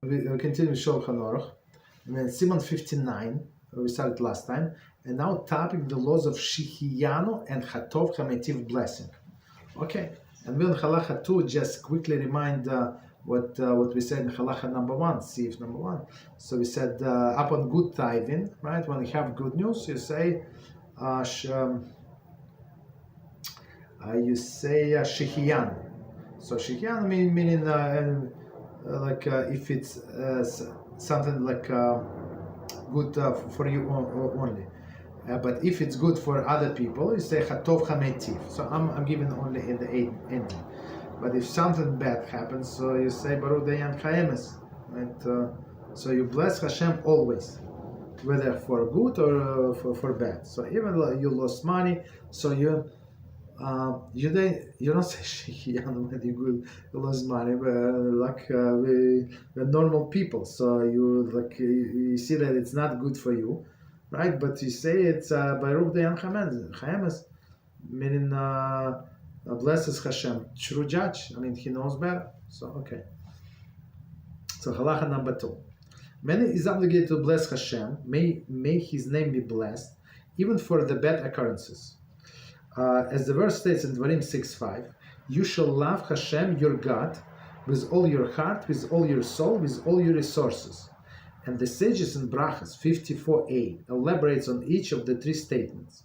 We continue Shulchan Aruch. And then Siman 59, we started last time, and now topic the laws of Shihiyanu and Hatov Hametiv blessing. Okay, and we'll in Halacha 2 just quickly remind what we said in Halacha number 1, Sif number 1. So we said upon good tithing, right? When you have good news, you say Shihiyan. So Shihiyan meaning if it's something like good for you only. But if it's good for other people, you say Hatov Hametiv. So I'm giving only in the ending. But if something bad happens, so you say Baruch Dayan Chayemes. Right? So you bless Hashem always, whether for good or for bad. So even you lost money, so you don't say Shechianu when you lost money, but we're normal people, so you see that it's not good for you, right? But you say it's Baruch Dayan Chayemes, meaning blesses Hashem, true judge. I mean, he knows better. So okay. So halacha number 2. Man is obligated to bless Hashem. May his name be blessed, even for the bad occurrences. As the verse states in Dvarim 6:5, you shall love Hashem your God with all your heart, with all your soul, with all your resources. And the sages in Brochos 54a elaborates on each of the 3 statements.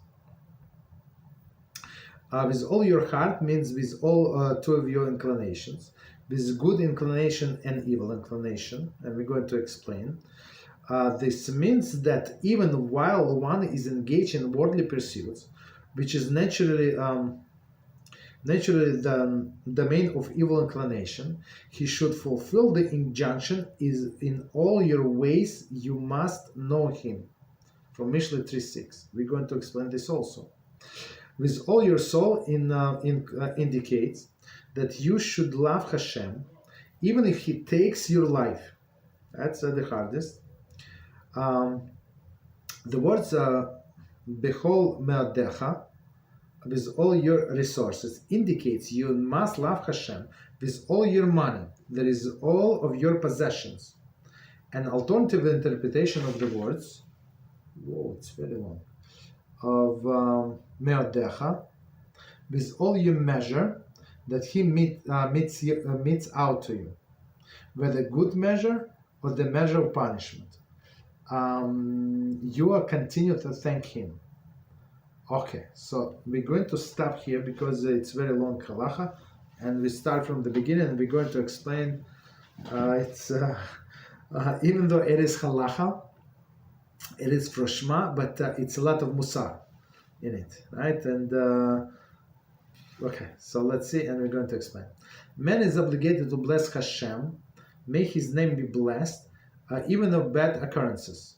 With all your heart means with all 2 of your inclinations, with good inclination and evil inclination, and we're going to explain. This means that even while one is engaged in worldly pursuits, which is naturally the domain of evil inclination, he should fulfill the injunction: is in all your ways you must know him. From Mishle 3:6. We're going to explain this also. With all your soul indicates that you should love Hashem, even if he takes your life. That's the hardest. The words Bechol Me'adecha, with all your resources, indicates you must love Hashem with all your money, that is, all of your possessions. An alternative interpretation of the words, it's very long, of Me'adecha, with all your measure that he meets out to you, whether good measure or the measure of punishment. You are continue to thank him. Okay, so we're going to stop here because it's very long halacha, and we start from the beginning, and we're going to explain. Even though it is halacha, it is for Shema, but it's a lot of mussar in it, right? And okay, so let's see, and we're going to explain. Man is obligated to bless Hashem, may his name be blessed, even of bad occurrences.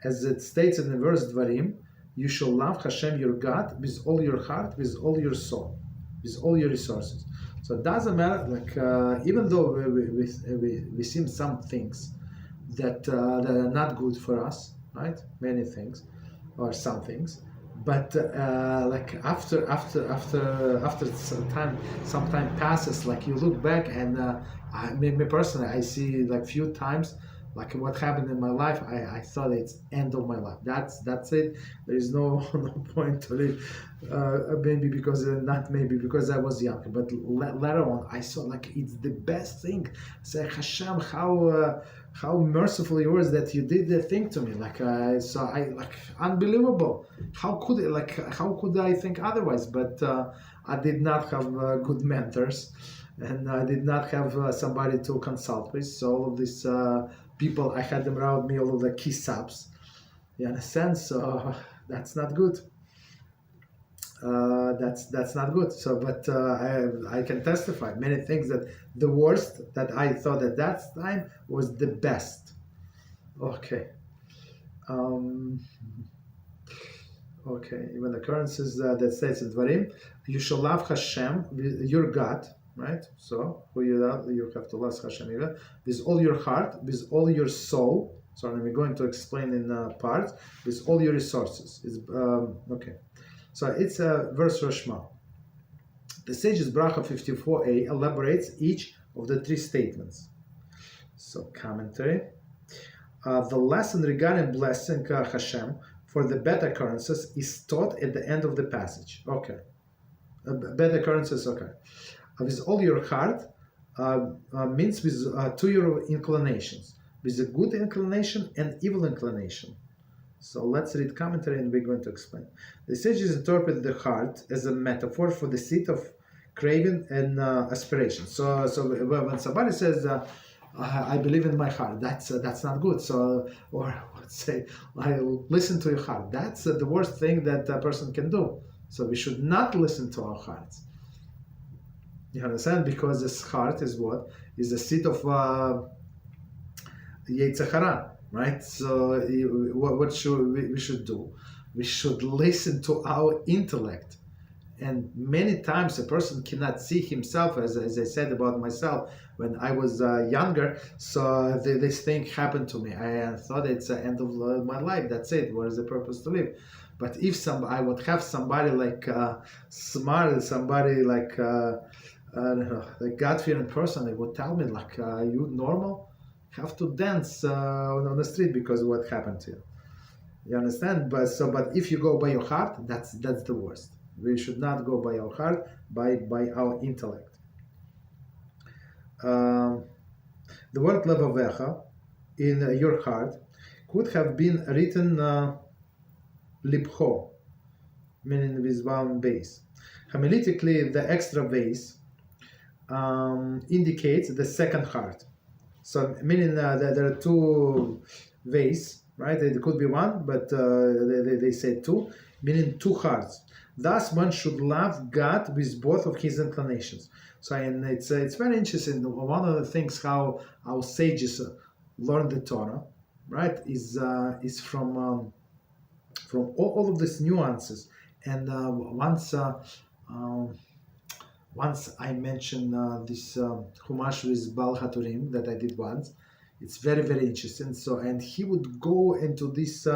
As it states in the verse Dvarim, you shall love Hashem your God with all your heart, with all your soul, with all your resources. So it doesn't matter, even though we see some things that are not good for us, right? Many things, or some things. But after some time passes, you look back, and me personally, I see few times what happened in my life. I thought it's end of my life. That's it. There is no point to live. Maybe because I was young, but later on I saw it's the best thing. Say, Hashem, how merciful you were that you did the thing to me. Unbelievable. How could I think otherwise? But I did not have good mentors, and I did not have somebody to consult with. So all of these people, I had them around me, all of the kisaps. You understand? So that's not good. That's not good. So, but I can testify many things that the worst that I thought at that time was the best. Okay. Okay. Even occurrences that states in Dvarim, you shall love Hashem, your God, right? So who you love, you have to love Hashem with all your heart, with all your soul. So we're going to explain in parts, with all your resources. It's okay. So it's a verse for Shema. The sages Bracha 54a elaborates each of the 3 statements. So commentary. The lesson regarding blessing HaShem for the bad occurrences is taught at the end of the passage. Okay. Bad occurrences, okay. With all your heart means with two your inclinations, with a good inclination and evil inclination. So let's read commentary and we're going to explain. The sages interpret the heart as a metaphor for the seat of craving and aspiration. So when somebody says, I believe in my heart, that's not good. So, or let's say, I listen to your heart. That's the worst thing that a person can do. So we should not listen to our hearts. You understand? Because this heart is what? Is the seat of Yetzer Hara, right? So what should we should do? We should listen to our intellect. And many times a person cannot see himself, as I said about myself when I was younger. So this thing happened to me. I thought it's the end of my life. That's it. What is the purpose to live? But if I would have somebody like smart, somebody like I don't know, a God-fearing person, they would tell me like, "You normal? Have to dance on the street because of what happened to you." You understand? But if you go by your heart, that's the worst. We should not go by our heart, by our intellect. The word levavecha in your heart could have been written libho, meaning with one base. Homiletically, the extra base indicates the second heart. So meaning that there are two ways, right? It could be one, but they say two, meaning two hearts. Thus, one should love God with both of his inclinations. So, and it's very interesting. One of the things how our sages learn the Torah, right, is from all of these nuances. And once I mentioned this Chumash with Baal HaTurim that I did once. It's very, very interesting. So, and he would go into these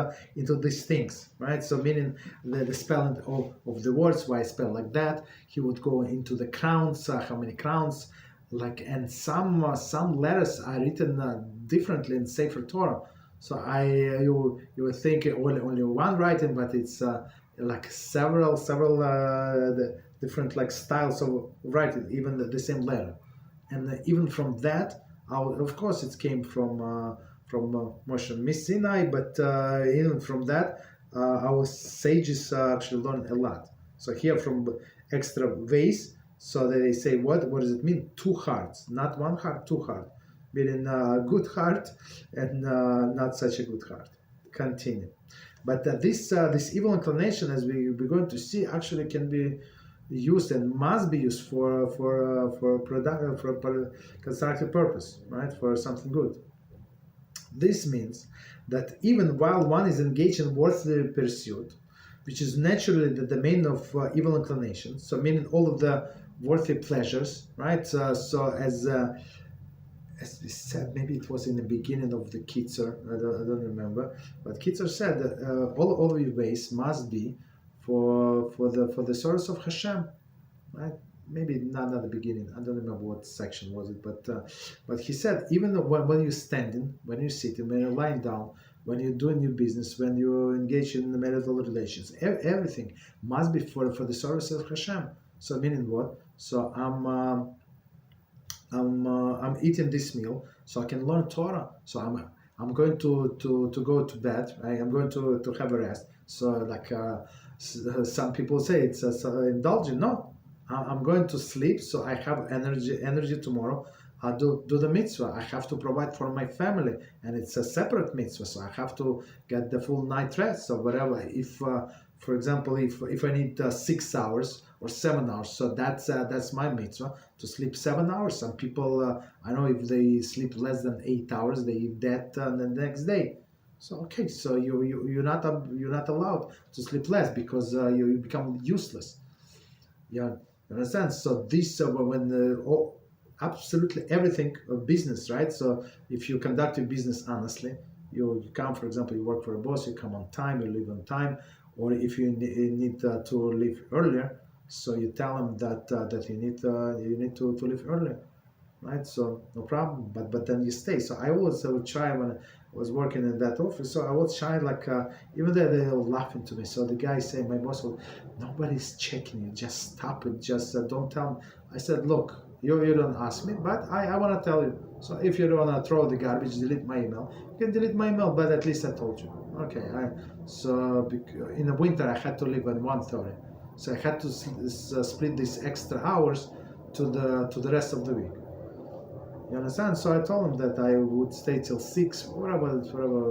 things, right? So, meaning the spelling of the words, why I spell like that. He would go into the crowns, how many crowns, like, and some letters are written differently in Sefer Torah. So you would think only one writing, but it's like several the different like styles of writing, even the same letter, and even from that. Of course, it came from Moshe Miss Sinai, but even from that, our sages actually learned a lot. So here from extra ways, so they say what does it mean? Two hearts, not one heart, two heart, meaning a good heart and not such a good heart. Continue, but this evil inclination, as we're going to see, actually can be used and must be used for constructive purpose, right? For something good. This means that even while one is engaged in worldly pursuit, which is naturally the domain of evil inclination, so meaning all of the worldly pleasures, right? So as we said, maybe it was in the beginning of the Kitzur, I don't remember, but Kitzur said that all of your ways must be for the source of HaShem, right? Maybe not at the beginning. I don't remember what section was it, but he said even when you're standing, when you're sitting, when you're lying down, when you're doing your business, when you engage in marital relations, everything must be for the service of Hashem. So meaning what? So I'm eating this meal so I can learn Torah. So I'm going to go to bed. Right? I'm going to have a rest. So like some people say it's indulgent. No, I'm going to sleep so I have energy tomorrow. I do the mitzvah. I have to provide for my family, and it's a separate mitzvah. So I have to get the full night rest. So whatever. If for example, if I need 6 hours or 7 hours, so that's my mitzvah to sleep 7 hours. Some people I know if they sleep less than 8 hours, they eat that the next day. So okay, so you're not allowed to sleep less because you become useless. Yeah, you understand? So this when absolutely everything of business, right? So if you conduct your business honestly, you come, for example, you work for a boss, you come on time, you leave on time, or if you need to leave earlier, so you tell them that you need to leave earlier, right? So no problem. But then you stay. So I would try when I was working in that office. So I would try like even though they were laughing to me. So the guy saying, my boss was, nobody's checking you. Just stop it. Just don't tell me. I said, look, you don't ask me, but I want to tell you. So if you don't want to throw the garbage, delete my email. You can delete my email, but at least I told you. Okay. So in the winter I had to leave at 1:30. So I had to split these extra hours to the rest of the week. You understand? So I told him that I would stay till 6, whatever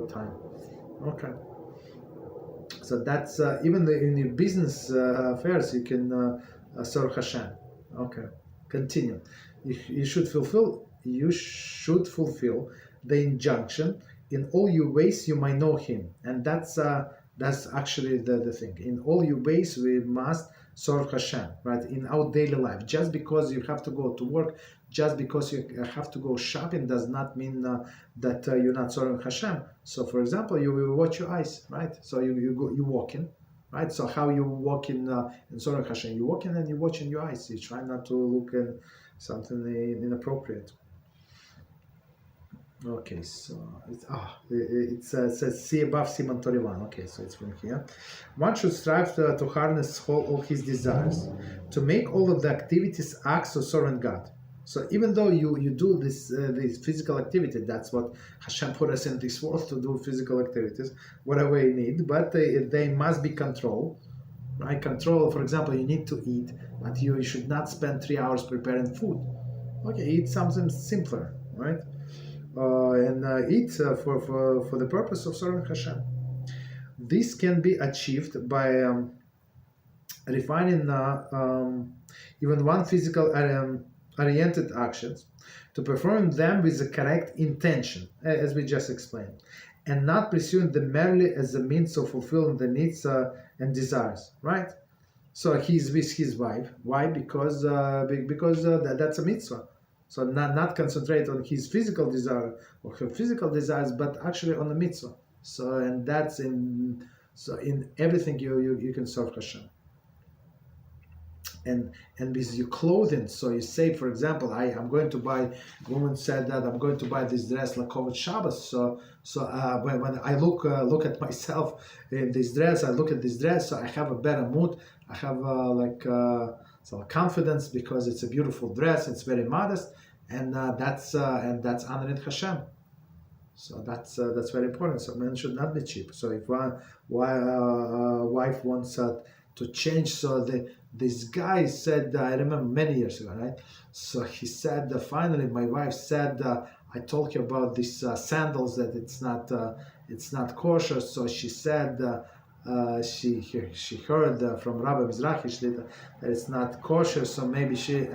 time. Okay. So that's even in your business affairs, you can serve Hashem. Okay. Continue. You should fulfill the injunction. In all your ways you might know Him, and that's actually the thing. In all your ways we must serve Hashem, right? In our daily life. Just because you have to go to work, just because you have to go shopping, does not mean that you're not serving Hashem. So, for example, you will watch your eyes, right? So you walk in, right? So how you walk in serving Hashem? You walk in and you watch in your eyes. You try not to look at something inappropriate. Okay, so it says see above Siman 31. Okay, so it's from here. One should strive to harness all his desires, to make all of the activities acts of serving God. So even though you do this physical activity, that's what Hashem put us in this world to do, physical activities, whatever you need, but they must be controlled. Right? Control, for example, you need to eat, but you should not spend 3 hours preparing food. Okay, eat something simpler, right? And eat for the purpose of serving Hashem. This can be achieved by refining even one physical oriented actions, to perform them with the correct intention, as we just explained, and not pursuing them merely as a means of fulfilling the needs and desires, right? So he's with his wife. Why? Because that's a mitzvah. So not concentrate on his physical desire or her physical desires, but actually on the mitzvah. So and that's in everything you can serve Hashem. And with your clothing, so you say, for example, I'm going to buy. Woman said that I'm going to buy this dress like over Shabbos. So when I look at myself in this dress, I look at this dress, so I have a better mood. I have some confidence because it's a beautiful dress. It's very modest, and that's honoring Hashem. So that's very important. So men should not be cheap. So if one wife wants to change, so this guy said, I remember many years ago, right? So he said, finally, my wife said, I told you about these sandals, that it's not kosher. So she said, she heard from Rabbi that it's not kosher. So maybe he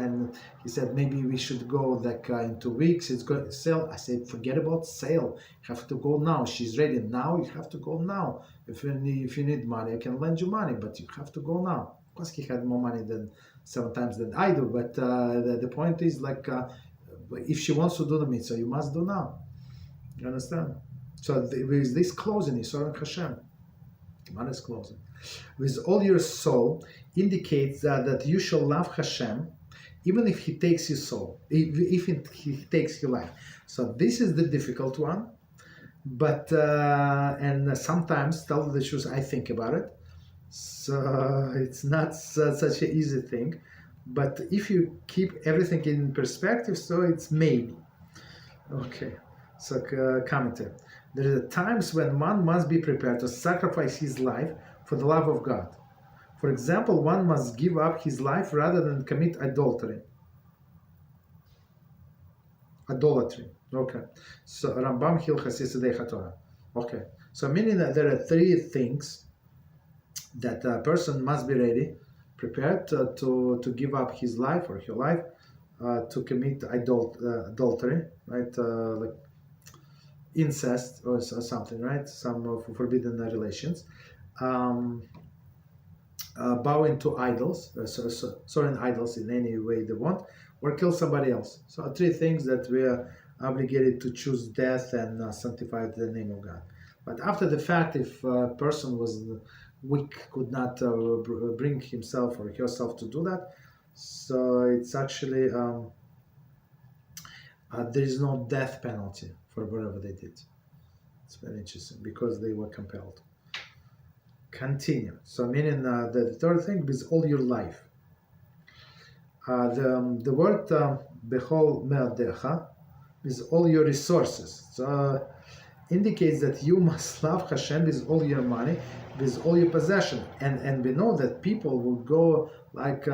said, maybe we should go like in 2 weeks. It's going to sell. I said, forget about sale. You have to go now. She's ready now. You have to go now. If you need money, I can lend you money, but you have to go now. Of course, he had more money than 7 times than I do, but the point is, like, if she wants to do the mitzvah, you must do now. You understand? So with this closing, is serving Hashem. Modest closing. With all your soul indicates that you shall love Hashem, even if He takes your soul, if He takes your life. So this is the difficult one, but and sometimes, tell the truth, I think about it. So it's not such an easy thing, but if you keep everything in perspective, so it's maybe. Okay, so commentary. There are times when one must be prepared to sacrifice his life for the love of God. For example, one must give up his life rather than commit adultery. Okay. So Rambam Hilchos Yesodei Torah. Okay. So meaning that there are 3 things that a person must be ready, prepared to give up his life or her life, to commit adultery, right? Like incest or something, right? Some forbidden relations. Bowing to idols, serving idols in any way they want, or kill somebody else. So 3 things that we are obligated to choose death and sanctify the name of God. But after the fact, if a person was weak, could not bring himself or herself to do that, so it's actually there is no death penalty for whatever they did. It's very interesting because they were compelled. Continue. So meaning the third thing is all your life. The word bechol me'adecha is all your resources. So indicates that you must love Hashem with all your money, with all your possession. And we know that people will go like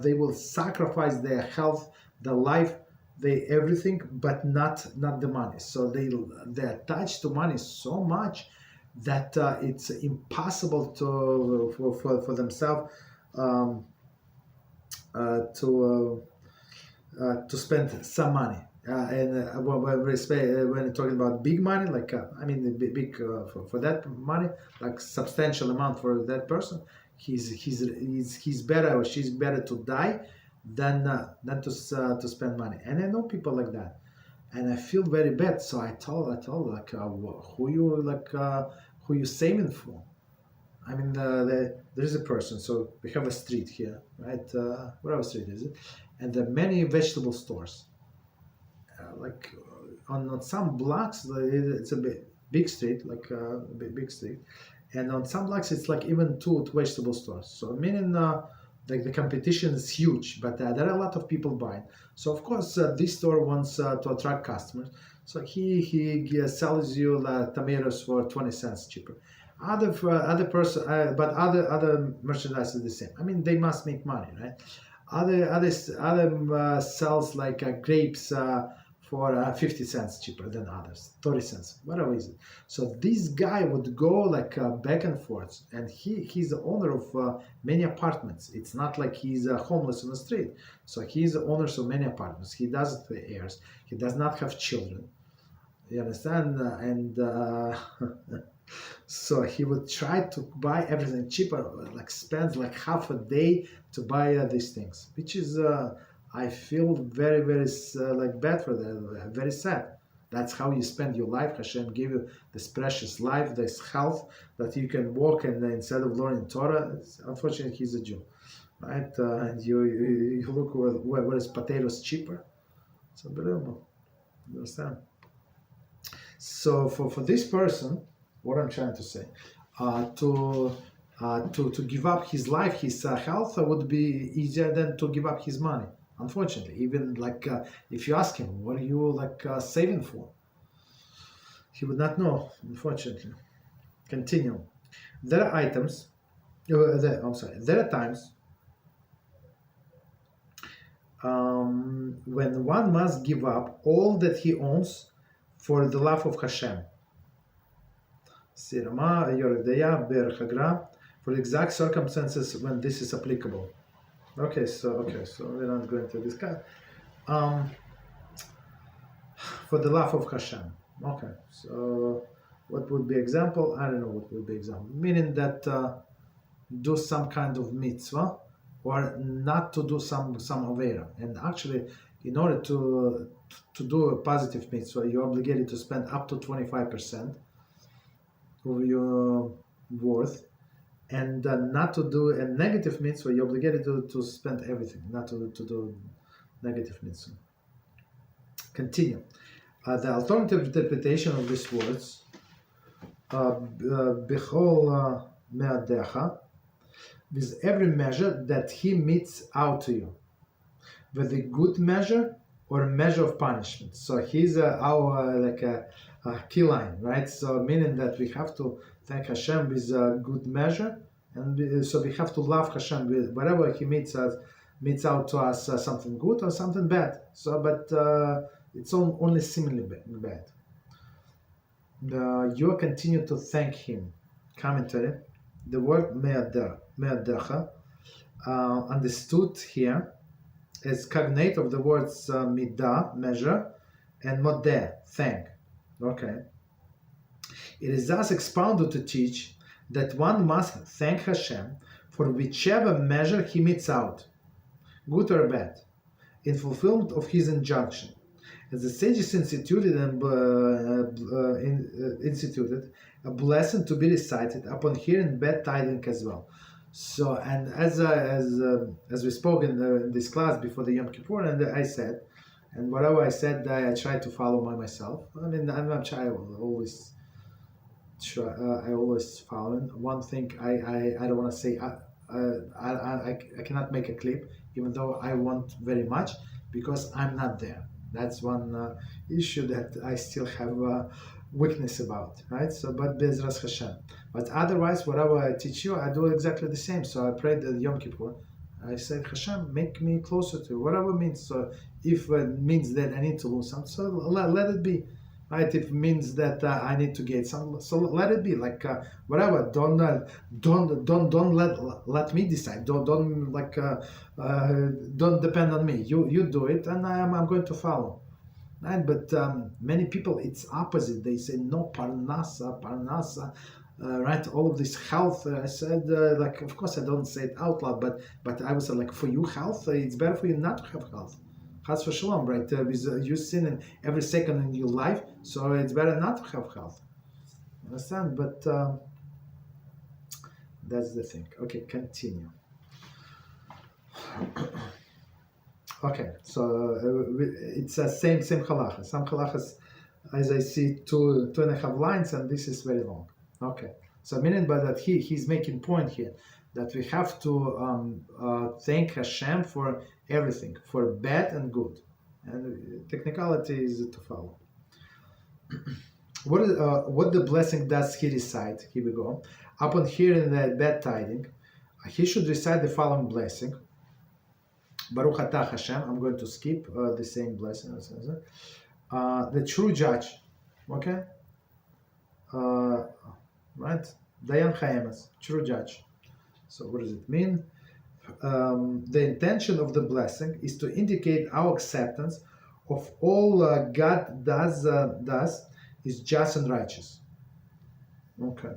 they will sacrifice their health, their life, they everything, but not the money. So they're attached to money so much that it's impossible for themselves to spend some money. When we're talking about big money, like big for that money, like substantial amount for that person, he's better or she's better to die than to spend money. And I know people like that, and I feel very bad. So I told like who you saving for? I mean, there is a person. So we have a street here, right? Whatever street is it? And there are many vegetable stores. On some blocks, it's a big street, like a big street, and on some blocks it's like even two vegetable stores. So meaning the competition is huge, but there are a lot of people buying. So of course this store wants to attract customers. So he sells you tomatoes for 20 cents cheaper. Other merchandise is the same. I mean, they must make money, right? Other sells like grapes for 50 cents cheaper than others, 30 cents, whatever is it. So this guy would go like back and forth, and he's the owner of many apartments. It's not like he's homeless on the street. So he's the owner of many apartments. He does the heirs. He does not have children. You understand? And so he would try to buy everything cheaper, like spends like half a day to buy these things, which is I feel very, very like bad for them, very sad. That's how you spend your life. Hashem gave you this precious life, this health, that you can walk, and instead of learning Torah, unfortunately he's a Jew, right? And you look where is potatoes cheaper. It's unbelievable. You understand? So for this person, what I'm trying to say, to give up his life, his health would be easier than to give up his money. Unfortunately, even like if you ask him, what are you like saving for? He would not know, unfortunately. Continue. There are items, there are times when one must give up all that he owns for the love of Hashem. For the exact circumstances when this is applicable. Okay, so we're not going to discuss. For the love of Hashem. Okay, so what would be example? I don't know what would be example. Meaning that do some kind of mitzvah, or not to do some avera. And actually, in order to do a positive mitzvah, you're obligated to spend up to 25% of your worth. And not to do a negative mitzvah, you're obligated to spend everything, not to do negative mitzvah. Continue. The alternative interpretation of these words, bechol me'adecha, with every measure that he meets out to you, with a good measure or a measure of punishment. So he's our like a key line, right? So meaning that we have to thank Hashem with a good measure, and so we have to love Hashem with whatever He meets out to us something good or something bad. So, but it's only similarly bad. You continue to thank Him. Commentary: the word me'adecha understood here as cognate of the words midah, measure, and modeh, thank. Okay. It is thus expounded to teach that one must thank Hashem for whichever measure he meets out, good or bad, in fulfillment of his injunction. As the sages instituted a blessing to be recited upon hearing bad tidings as well. So, and as we spoke in this class before the Yom Kippur, and I said, And whatever I said, I try to follow by myself. I mean, I'm a child, always try, I always follow. One thing I don't want to say, I cannot make a clip, even though I want very much, because I'm not there. That's one issue that I still have weakness about, right? So, but BeEzrat HaShem. But otherwise, whatever I teach you, I do exactly the same. So I prayed the Yom Kippur. I said, Hashem, make me closer to you, whatever it means. So if it means that I need to lose something, so let it be. Right? If it means that I need to get some, so let it be. Like whatever. Don't let me decide. Don't depend on me. You do it, and I'm going to follow. Right? But many people, it's opposite. They say no, parnasa. Right, all of this health. I said, like, of course, I don't say it out loud, but I was like, for you, health, it's better for you not to have health. Chas v'shalom, right? With you sin in every second in your life, so it's better not to have health. Understand? But that's the thing. Okay, continue. Okay, so it's the same halachas. Some halachas, as I see, 2.5 lines, and this is very long. Okay, so meaning by that he's making point here that we have to thank Hashem for everything, for bad and good, and technicality is to follow. What the blessing does he recite? Here we go. Upon hearing the bad tiding, he should recite the following blessing. Baruch atah Hashem. I'm going to skip the same blessing. The true judge. Okay. Right? Dayan Chayemes, true judge. So what does it mean? The intention of the blessing is to indicate our acceptance of all God does is just and righteous. Okay.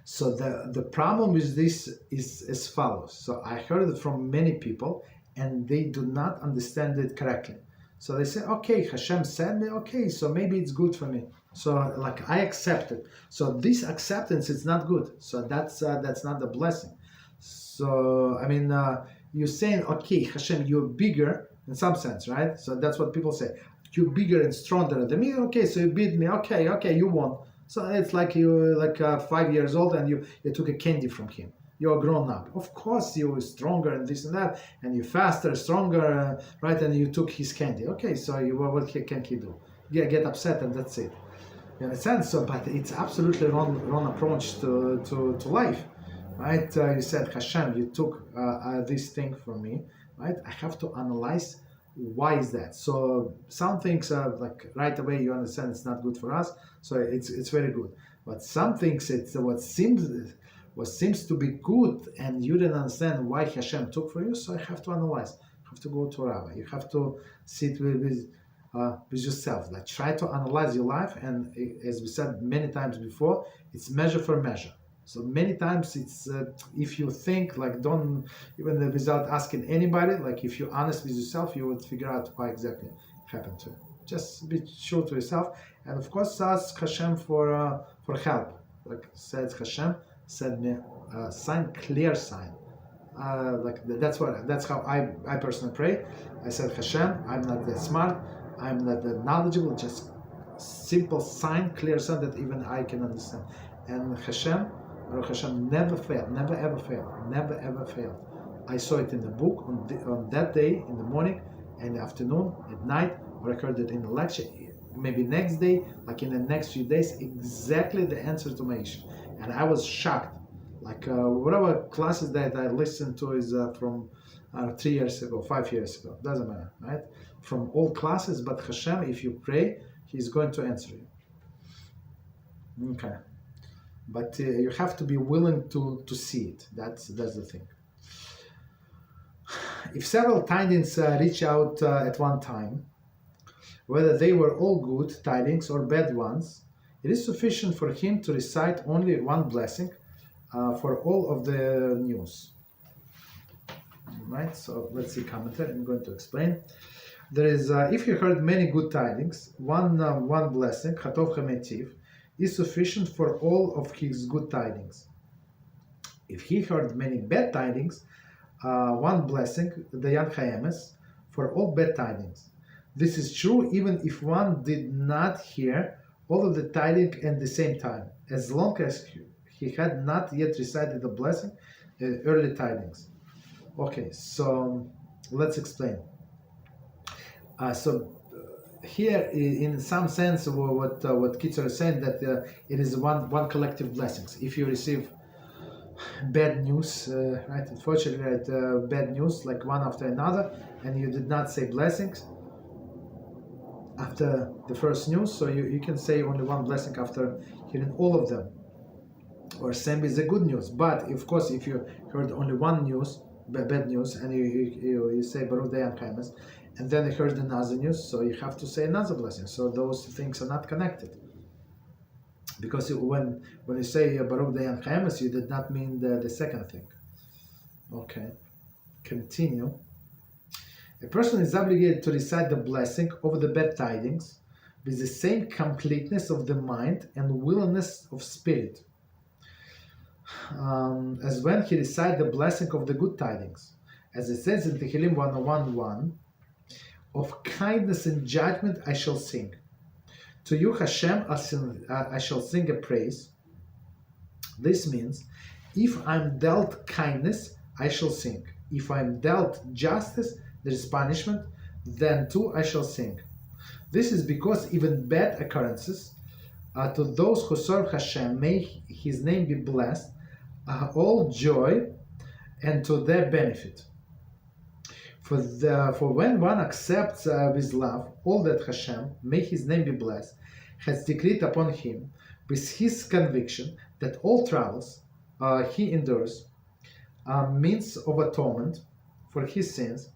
So the problem with this is as follows. So I heard it from many people, and they do not understand it correctly. So they say, okay, Hashem said me, okay, so maybe it's good for me. So like I accept it. So this acceptance is not good. So that's not the blessing. So I mean, you're saying, okay, Hashem, you're bigger in some sense, right? So that's what people say. You're bigger and stronger than me. Okay, so you beat me. Okay, you won. So it's like you're like 5 years old and you took a candy from him. You're grown up. Of course, you're stronger and this and that, and you're faster, stronger, right? And you took his candy. Okay, so what can he do? Yeah, get upset and that's it. You understand? So, but it's absolutely wrong approach to life, right? You said, Hashem, you took this thing from me, right? I have to analyze why is that. So some things are like right away you understand it's not good for us, so it's very good. But some things it's what seems to be good, and you didn't understand why Hashem took for you. So I have to analyze. You have to go to a rabbi. You have to sit with yourself. Like try to analyze your life, and as we said many times before, it's measure for measure. So many times it's if you think like don't even without asking anybody, like if you're honest with yourself, you would figure out why exactly happened to you. Just be true to yourself, and of course ask Hashem for help. Like says Hashem, send me a sign, clear sign. That's how I personally pray. I said, Hashem, I'm not that smart, I'm not that knowledgeable, just simple sign, clear sign that even I can understand. And Hashem, Baruch Hashem, never failed, never ever failed, never ever failed. I saw it in the book on that day, in the morning, in the afternoon, at night, or I heard it in the lecture, maybe next day, like in the next few days, exactly the answer to my issue. And I was shocked. Like whatever classes that I listened to is from 3 years ago, 5 years ago, doesn't matter, right? From all classes, but Hashem, if you pray, He's going to answer you. Okay. But you have to be willing to see it. That's the thing. If several tidings reach out at one time, whether they were all good tidings or bad ones, it is sufficient for him to recite only one blessing for all of the news. Right? So let's see commentary. I'm going to explain. There is, if you heard many good tidings, one blessing, Chatov Hametiv, is sufficient for all of his good tidings. If he heard many bad tidings, one blessing, Dayan Chayemes, for all bad tidings. This is true even if one did not hear all of the tidings at the same time, as long as he had not yet recited the blessing, early tidings. Okay, so let's explain. Here, in some sense, what Kitzur is saying, that it is one collective blessings. If you receive bad news, right? Unfortunately, right, bad news like one after another, and you did not say blessings after the first news, so you can say only one blessing after hearing all of them. Or same is the good news. But of course, if you heard only one news, bad news, and you say Baruch HaKadosh, and then you heard another news, so you have to say another blessing. So those things are not connected. Because when you say Baruch HaKadosh, you did not mean the second thing. Okay, continue. A person is obligated to recite the blessing over the bad tidings with the same completeness of the mind and willingness of spirit as when he recited the blessing of the good tidings. As it says in Tehillim 101:1, of kindness and judgment I shall sing. To you, HaShem, I shall sing a praise. This means, if I'm dealt kindness, I shall sing. If I'm dealt justice, there is punishment, then too I shall sing. This is because even bad occurrences, to those who serve HaShem, may His name be blessed, all joy and to their benefit. For when one accepts with love all that HaShem, may His name be blessed, has decreed upon him, with his conviction that all troubles he endures means of atonement for his sins,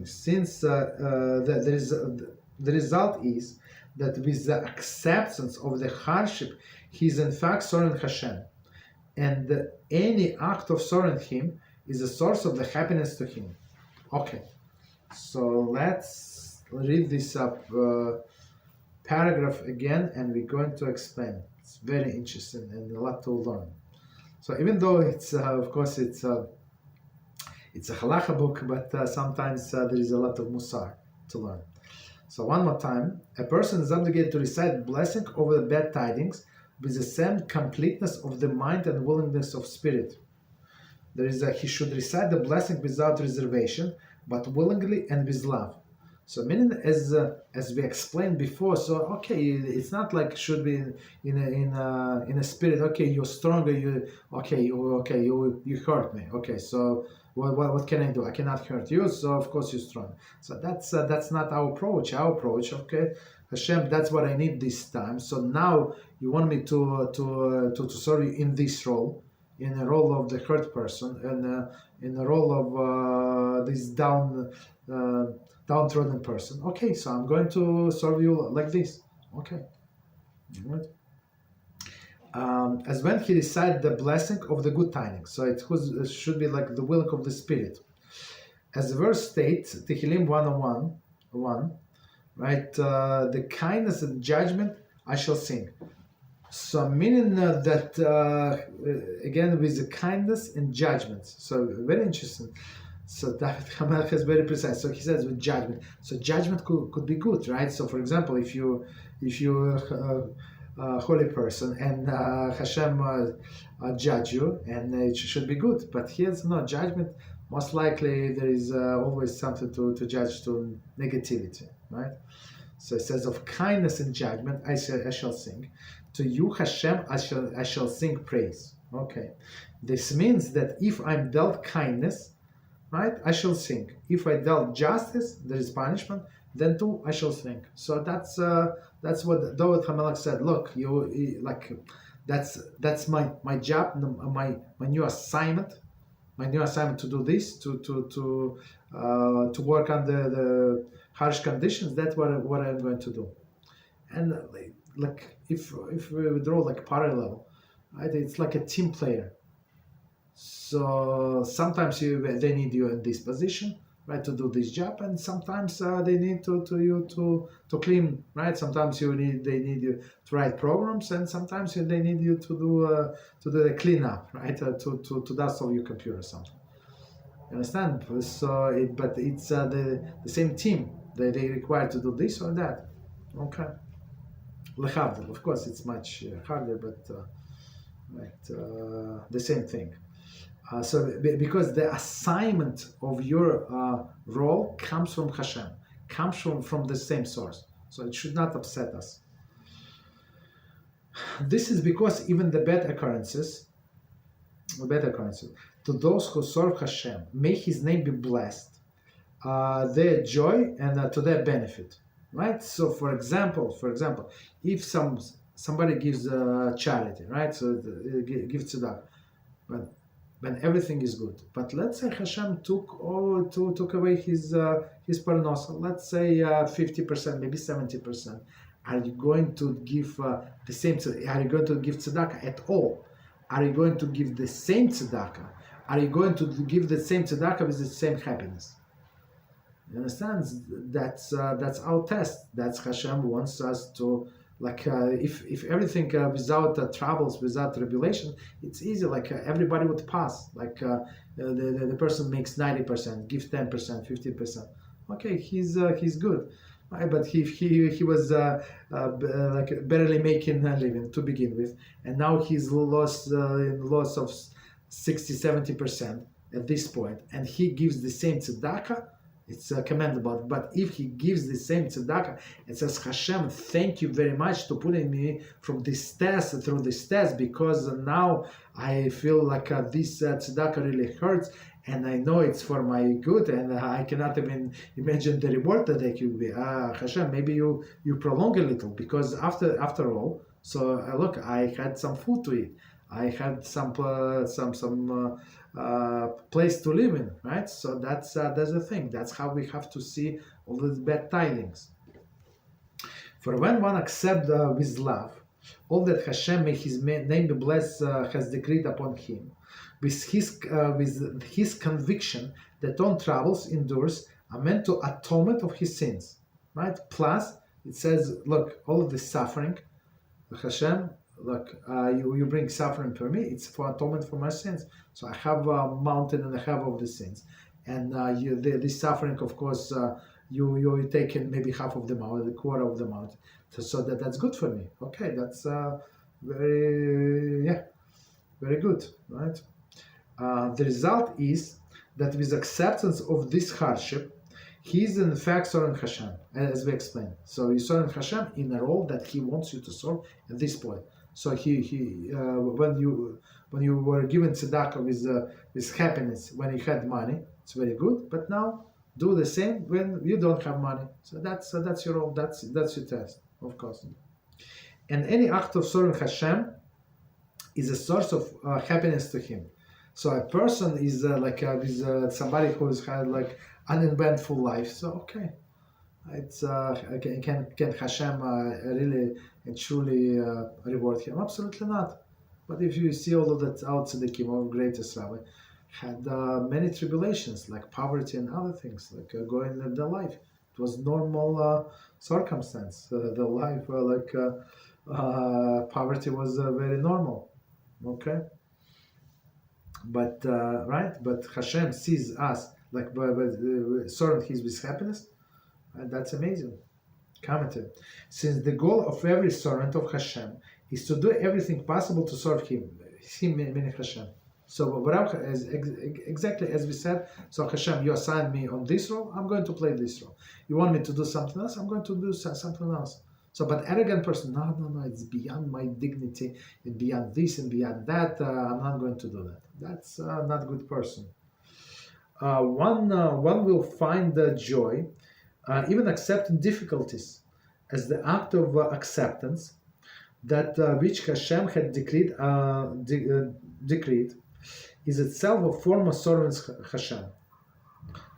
since the result is that with the acceptance of the hardship, he is in fact serving HaShem, and any act of serving Him is a source of the happiness to him. Okay, so let's read this paragraph again, and we're going to explain. It's very interesting and a lot to learn. So even though it's of course it's a halacha book, but sometimes there is a lot of mussar to learn. So one more time, a person is obligated to recite blessing over the bad tidings with the same completeness of the mind and willingness of spirit. He should recite the blessing without reservation, but willingly and with love. So meaning, as we explained before, so okay, it's not like should be in a spirit. Okay, you're stronger. You hurt me. Okay, so what can I do? I cannot hurt you. So of course you're strong. So that's not our approach. Our approach, okay, Hashem, that's what I need this time. So now you want me to serve you in this role, in the role of the hurt person, and in the role of this downtrodden person. Okay, so I'm going to serve you like this. Okay. All right. As when he recited the blessing of the good tidings. So it should be like the will of the Spirit. As the verse states, Tehillim 101:1, right? The kindness and judgment I shall sing. So meaning that, again, with the kindness and judgments. So very interesting. So that Hamelech is very precise. So he says with judgment. So judgment could be good, right? So for example, if you holy person and Hashem judge you, and it should be good. But here's no judgment. Most likely there is always something to judge, to negativity, right? So it says of kindness and judgment I shall sing. To you, Hashem, I shall sing praise. Okay, this means that if I'm dealt kindness, right, I shall sing. If I dealt justice, there is punishment. Then too I shall sing. So that's what David HaMelech said. Look, you like that's my job, my new assignment. My new assignment to do this, to work under the harsh conditions. That's what I'm going to do. And like if we draw like parallel, right? It's like a team player. So sometimes they need you in this position, right, to do this job, and sometimes they need to clean, right? Sometimes they need you to write programs, and sometimes they need you to do the cleanup, right? To dust off your computer or something. You understand? So, but it's the same team. They require to do this or that. Okay. Lehavdil, of course, it's much harder, but the same thing. Because the assignment of your role comes from HaShem, comes from the same source. So it should not upset us. This is because even the bad occurrences, to those who serve HaShem, may His name be blessed, their joy and to their benefit, right? So, for example, if somebody gives charity, right? So gives tzedakah, but when everything is good. But let's say Hashem took away his parnasa. Let's say 50%, maybe 70%. Are you going to give the same? Are you going to give tzedakah at all? Are you going to give the same tzedakah? Are you going to give the same tzedakah with the same happiness? You understand? That's our test. That's Hashem wants us to. If everything without troubles, without tribulation, it's easy. Everybody would pass. The person makes 90%, gives 10%, 15%. Okay, he's good, right? But he was barely making a living to begin with, and now he's lost of 60-70% at this point, and he gives the same tzedakah. It's commendable, but if he gives the same tzedakah and says, Hashem, thank you very much to putting me from this test through this test, because now I feel like this tzedakah really hurts, and I know it's for my good, and I cannot even imagine the reward that they could be. Hashem, maybe you prolong a little, because after all, so look, I had some food to eat. I had some place to live in, right? So that's the thing. That's how we have to see all these bad tidings. For when one accepts with love all that Hashem, may His name be blessed, has decreed upon him, with his conviction that all troubles endures are meant to atonement of his sins, right? Plus, it says, look, all of the suffering, Hashem, look, you bring suffering for me, it's for atonement for my sins. So I have a mountain and a half of the sins. And this suffering, of course, you take in maybe half of the mountain, a quarter of the mountain. So that's good for me. Okay, that's very good, right? The result is that with acceptance of this hardship, he is in fact serving Hashem, as we explained. So you serve Hashem in a role that He wants you to serve at this point. So when you were given tzedakah with happiness, when you had money, it's very good. But now do the same when you don't have money. So that's your role. That's your test, of course. And any act of serving Hashem is a source of happiness to Him. So a person is with somebody who has had uneventful life. So okay, it's can Hashem really and truly reward him? Absolutely not. But if you see all of that tzaddikim, our greatest Rabbi, had many tribulations like poverty and other things, going live their life. It was normal circumstance. The life poverty was very normal. Okay. But but Hashem sees us by serving His with happiness, and that's amazing. Commented, since the goal of every servant of Hashem is to do everything possible to serve Him meaning Hashem. So exactly as we said, so Hashem, you assigned me on this role, I'm going to play this role. You want me to do something else, I'm going to do something else. So, but arrogant person, no, it's beyond my dignity, and beyond this and beyond that, I'm not going to do that. That's not a good person. One will find the joy, even accepting difficulties, as the act of acceptance that which Hashem had decreed is itself a form of service Hashem.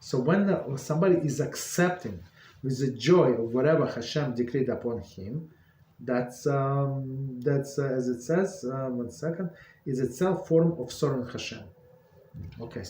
So when somebody is accepting with the joy of whatever Hashem decreed upon him, that's as it says, one second, is itself form of serving Hashem. Okay.